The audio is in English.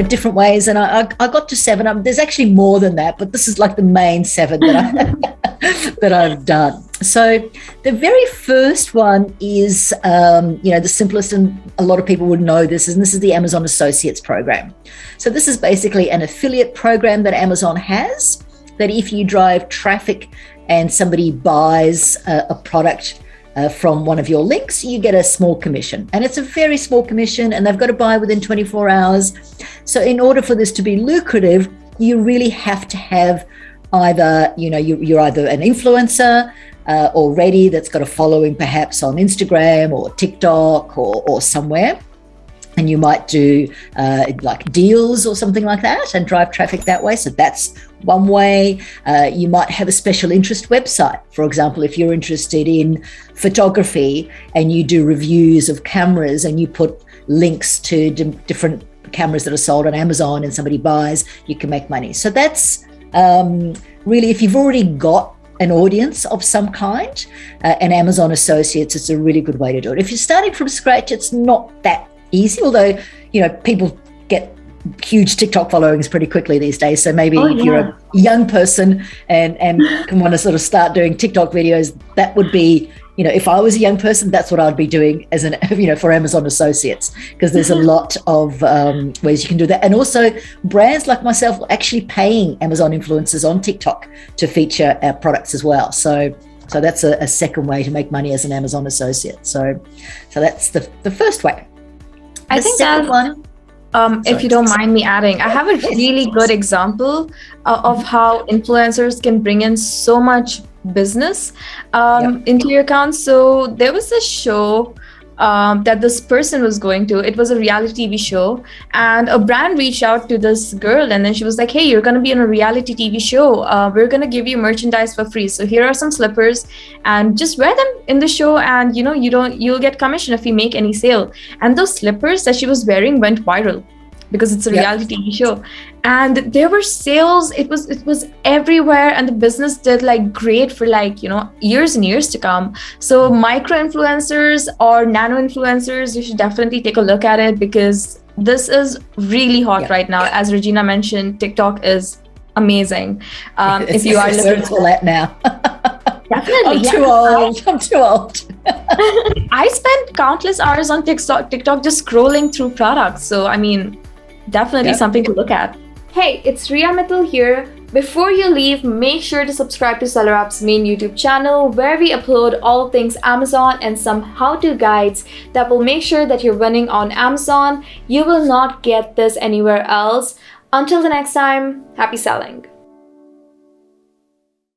different ways. And I got to 7. There's actually more than that, but this is like the main 7 that I've done. So the very first one is, the simplest, and a lot of people would know this, and this is the Amazon Associates program. So this is basically an affiliate program that Amazon has, that if you drive traffic and somebody buys a product from one of your links, you get a small commission. And it's a very small commission, and they've got to buy within 24 hours. So in order for this to be lucrative, you really have to have either, you're either an influencer already that's got a following perhaps on Instagram or TikTok or somewhere. And you might do like deals or something like that and drive traffic that way. So that's one way. You might have a special interest website. For example, if you're interested in photography and you do reviews of cameras and you put links to different cameras that are sold on Amazon and somebody buys, you can make money. So that's really, if you've already got an audience of some kind, and Amazon Associates, it's a really good way to do it. If you're starting from scratch, it's not that easy, although people get huge TikTok followings pretty quickly these days. So maybe if you're a young person and can want to sort of start doing TikTok videos, that would be, if I was a young person, that's what I'd be doing as for Amazon Associates, because there's a lot of ways you can do that. And also brands like myself are actually paying Amazon influencers on TikTok to feature our products as well. So that's a second way to make money as an Amazon associate. So that's the first way. I think that one, if you don't mind me adding, I have a really good example of how influencers can bring in so much business into your account. So there was this show that this person was going to. It was a reality TV show, and a brand reached out to this girl, and then she was like, hey, you're going to be on a reality TV show. We're going to give you merchandise for free. So here are some slippers, and just wear them in the show, and you'll get commission if you make any sale. And those slippers that she was wearing went viral because it's a reality TV show, and there were sales. It was everywhere, and the business did like great for years and years to come. So micro influencers or nano influencers, you should definitely take a look at it, because this is really hot right now. As Regina mentioned, TikTok is amazing. If you are looking for that now. Definitely. I'm too old. I spent countless hours on TikTok just scrolling through products. So definitely something to look at. Hey, it's Ria Mittal here. Before you leave, make sure to subscribe to SellerApp's main YouTube channel, where we upload all things Amazon and some how-to guides that will make sure that you're winning on Amazon. You will not get this anywhere else. Until the next time, happy selling.